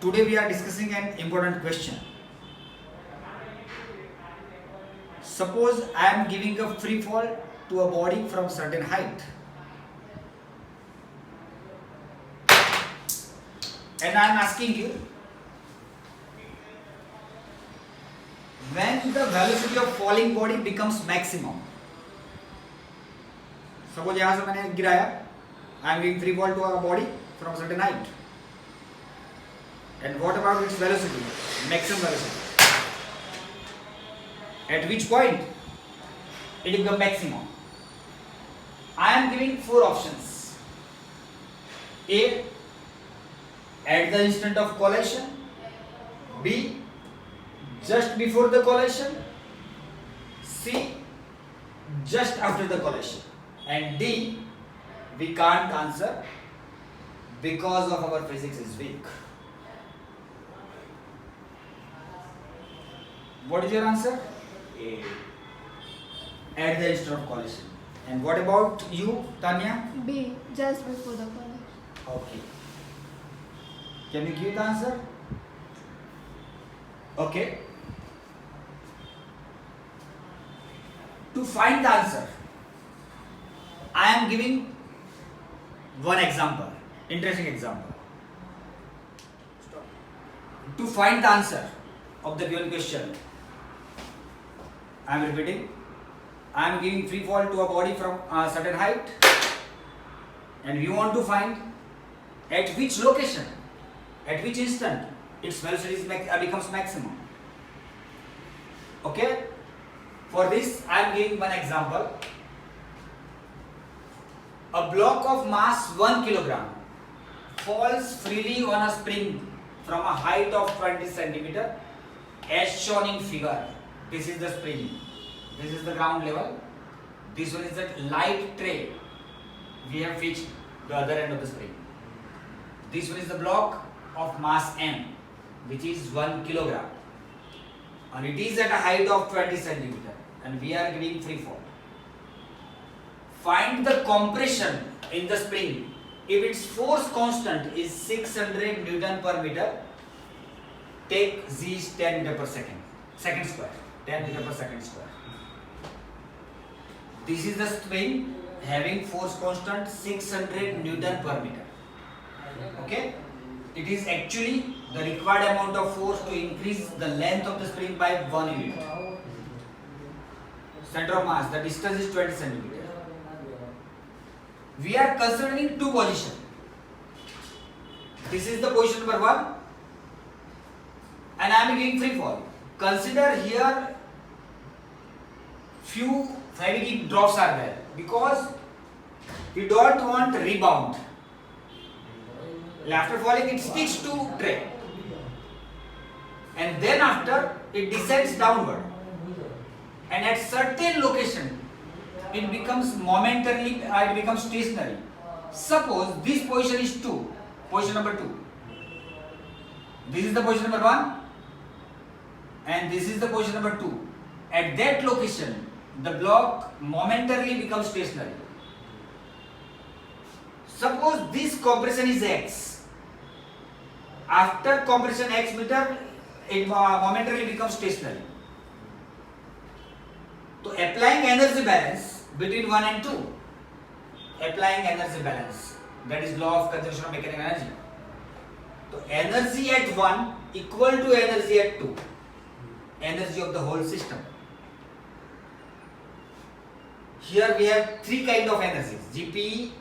Today we are discussing an important question. Suppose I am giving a free fall to a body from certain height, and I am asking you, when the velocity of falling body becomes maximum. Suppose यहाँ से मैंने गिराया, I am giving free fall to a body from certain height, and what about its velocity, maximum velocity? At which point it becomes maximum? I am giving four options. A, at the instant of collision. B, just before the collision. C, just after the collision. And D, we can't answer because of our physics is weak. What is your answer? A, at the instant of collision. And what about you, Tanya? B, just before the collision. Okay. Can you give the answer? Okay. To find the answer, I am giving one example, interesting example. To find the answer of the given question, I am repeating. I am giving free fall to a body from a certain height, and we want to find at which location, at which instant its velocity becomes maximum. Okay? For this, I am giving one example. A block of mass 1 kilogram falls freely on a spring from a height of 20 centimeter as shown in figure. This is the spring. This is the ground level. This one is the light tray. We have fixed the other end of the spring. This one is the block of mass m, which is 1 kilogram. And it is at a height of 20 centimeter. And we are giving free fall. Find the compression in the spring if its force constant is 600 Newton per meter. Take z is 10 meter per second square, 10 meter per second square. This is the spring having force constant 600 Newton per meter. Okay? It is actually the required amount of force to increase the length of the spring by 1 unit. Center of mass, the distance is 20 centimeter. We are considering two positions. This is the position number 1, and I am giving free fall. Consider here few heavy drops are there because we don't want rebound. After falling, it sticks to tray, and then after it descends downward, and at certain location it becomes momentarily, it becomes stationary. Suppose this position is 2, position number 2. This is the position number 1, and this is the position number 2. At that location, the block momentarily becomes stationary. Suppose this compression is x. After compression x meter, it momentarily becomes stationary. So applying energy balance between 1 and 2, applying energy balance, that is law of conservation of mechanical energy. So energy at 1 equal to energy at 2, energy of the whole system. Here we have three kind of energies: GPE,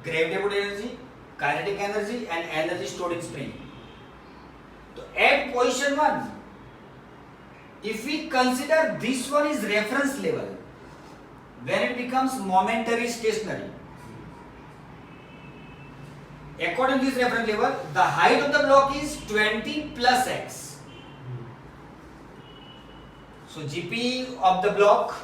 gravitational energy, kinetic energy, and energy stored in spring. So at position 1, if we consider this one is reference level, when it becomes momentary stationary, according to this reference level, the height of the block is 20 plus x. So GP of the block,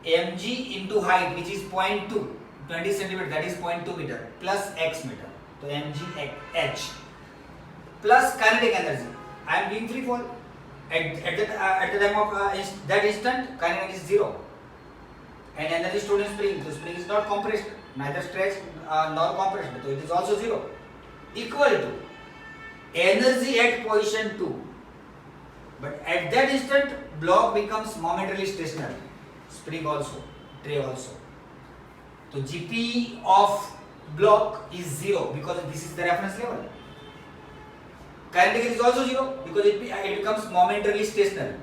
mg into height, which is 0.2, 20 centimeter, that is 0.2 meter, plus x meter. So mg h plus kinetic energy. I am giving free fall. At the time of that instant, kinetic energy is 0. And energy stored in spring. The spring is not compressed, neither stretched nor compressed. So it is also 0. Equal to energy at position 2, but at that instant block becomes momentarily stationary, spring also, tray also. So Gp of block is 0 because this is the reference level. Kinetic is also 0 because it becomes momentarily stationary.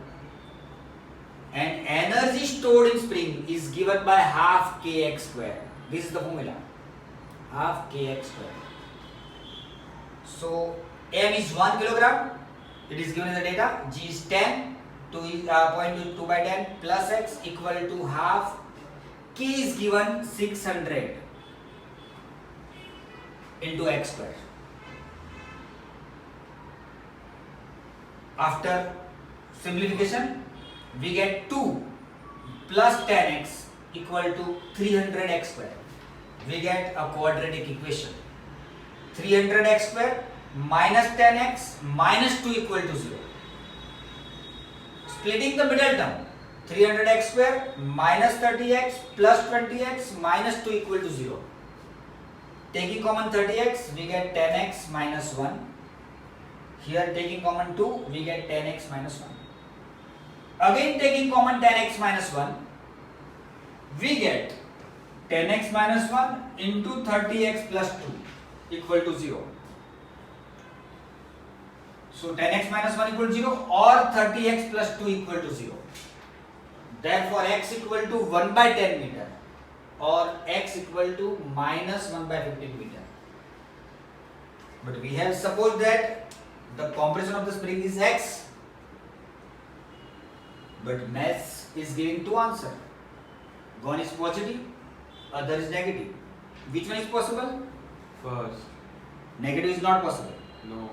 And energy stored in spring is given by half kx square. This is the formula, half kx square. So m is 1 kilogram. It is given in the data. G is 10. 0.2 by 10 plus x equal to half. K is given 600 into x square. After simplification, we get 2 plus 10x equal to 300x square. We get a quadratic equation. 300x square minus 10x minus 2 equal to 0. Splitting the middle term, 300x square minus 30x plus 20x minus 2 equal to 0. Taking common 30x, we get 10x minus 1. Here taking common 2, we get 10x minus 1. Again taking common 10x minus 1, we get 10x minus 1 into 30x plus 2 equal to 0. So 10x minus 1 equal to 0 or 30x plus 2 equal to 0. Therefore x equal to 1 by 10 meter or x equal to minus 1 by 15 meter. But we have supposed that the compression of the spring is x. But maths is giving two answers. One is positive, other is negative. Which one is possible? First. Negative is not possible. No.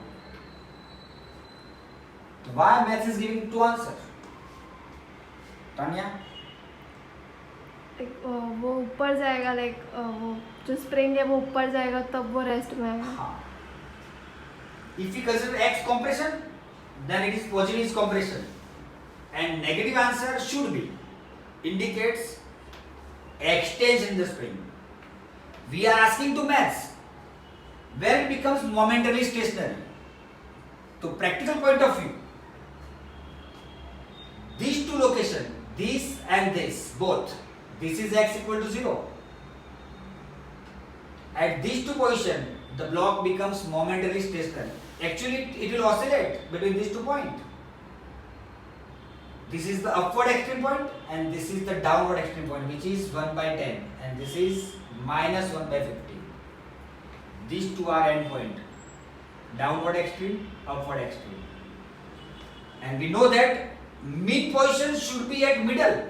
So why maths is giving two answers? Tanya? वो ऊपर जाएगा like वो जो spring है वो ऊपर जाएगा तब वो रेस्ट में आएगा. हाँ. If we consider x compression, then it is positive is compression. And negative answer should be indicates extension in the spring. We are asking to maths where it becomes momentarily stationary. To practical point of view, these two locations, this and this, both, this is x equal to 0. At these two positions, the block becomes momentarily stationary. Actually, it will oscillate between these 2 points. This is the upward extreme point and this is the downward extreme point, which is 1 by 10 and this is minus 1 by 50. These two are end point, downward extreme, upward extreme. And we know that mid position should be at middle.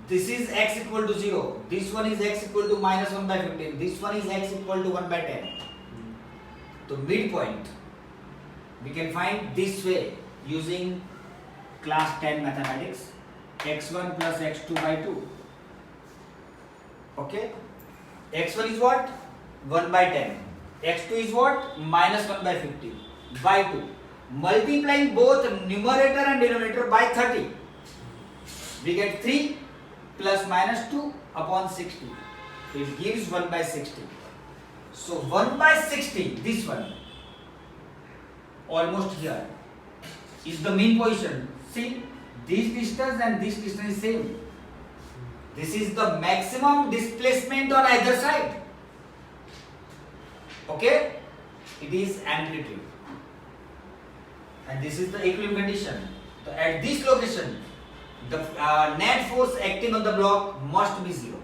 This is x equal to 0. This one is x equal to minus 1 by 15. This one is x equal to 1 by 10. So midpoint we can find this way using class 10 mathematics, x1 plus x2 by 2. Okay, x1 is what? 1 by 10. x2 is what? Minus 1 by 50 by 2. Multiplying both numerator and denominator by 30, we get 3 plus minus 2 upon 60. It gives 1 by 60. So 1 by 60, this one, almost here, is the mean position. See, this distance and this distance is same. This is the maximum displacement on either side. Okay? It is amplitude. And this is the equilibrium condition. So at this location, the net force acting on the block must be 0.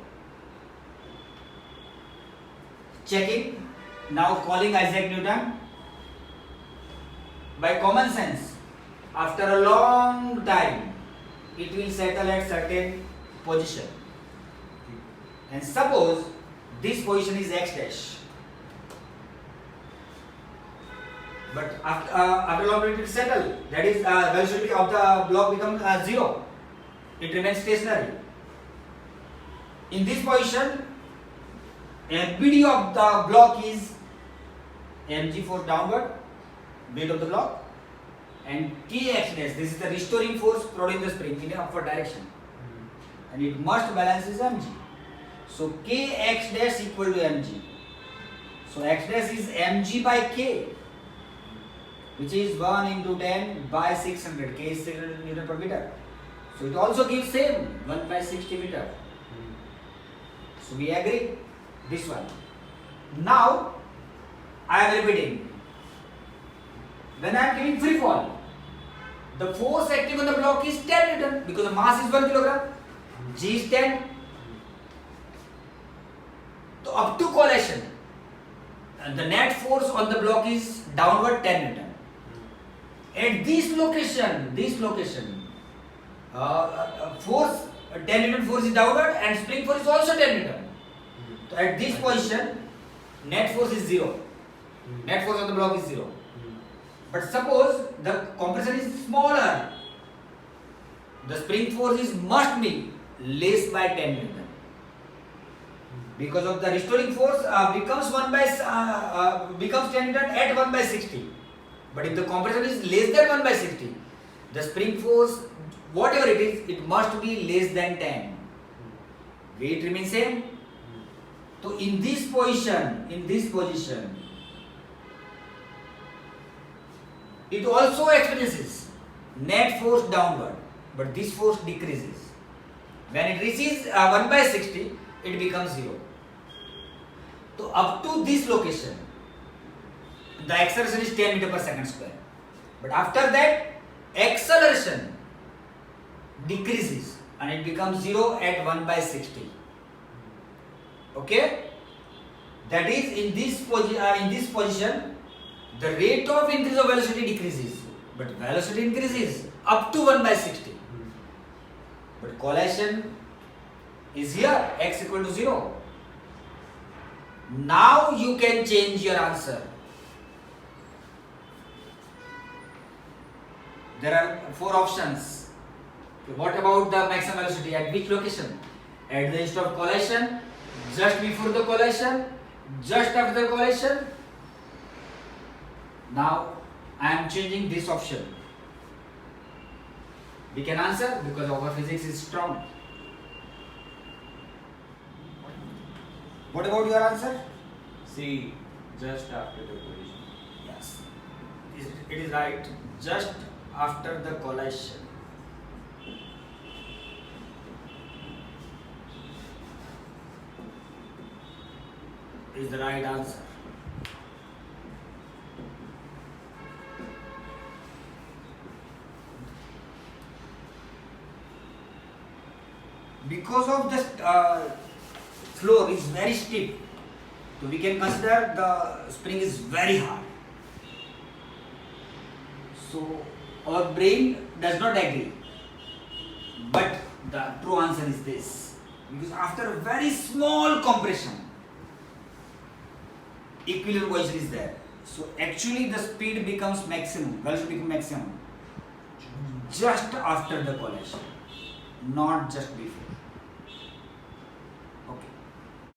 Checking. Now calling Isaac Newton. By common sense, after a long time, it will settle at certain position. And suppose this position is x dash. But after long it will settle. That is, velocity of the block becomes 0. It remains stationary. In this position, MPD of the block is mg force downward, weight of the block, and kx dash. This is the restoring force providing the spring in an upward direction, and it must balance is mg. So kx dash equal to mg. So x dash is mg by k. which is 1 into 10 by 600, k is 600 Newton per meter. So it also gives same 1 by 60 meter. So we agree this one. Now I am repeating. When I am giving free fall, the force acting on the block is 10 Newton because the mass is 1 kilogram. G is 10. So up to collision, the net force on the block is downward 10 Newton. At this location, force 10 Newton force is downward and spring force is also 10 Newton. So at this position, net force is 0. Net force on the block is 0. But suppose the compression is smaller, the spring force is must be less by 10 Newton. Because of the restoring force becomes 10 Newton at 1 by 60. But if the compression is less than 1 by 60, the spring force, whatever it is, it must be less than 10. Weight remains same. So in this position, it also experiences net force downward, but this force decreases. When it reaches 1 by 60, it becomes 0. So up to this location, the acceleration is 10 meter per second square. But after that, acceleration decreases and it becomes 0 at 1 by 60. Okay? That is, in this position, the rate of increase of velocity decreases, but velocity increases up to 1 by 60. But collision is here, x equal to 0. Now you can change your answer. There are 4 options. What about the maximum velocity? At which location? At the instant of collision, just before the collision, just after the collision. Now I am changing this option. We can answer because our physics is strong. What about your answer? See, just after the collision. Yes, it is right. Just after the collision. Is the right answer. Because of the floor is very steep, so we can consider the spring is very hard. So our brain does not agree, but the true answer is this, because after a very small compression, equilibrium position is there. So actually the speed becomes maximum, velocity becomes maximum just after the collision, not just before.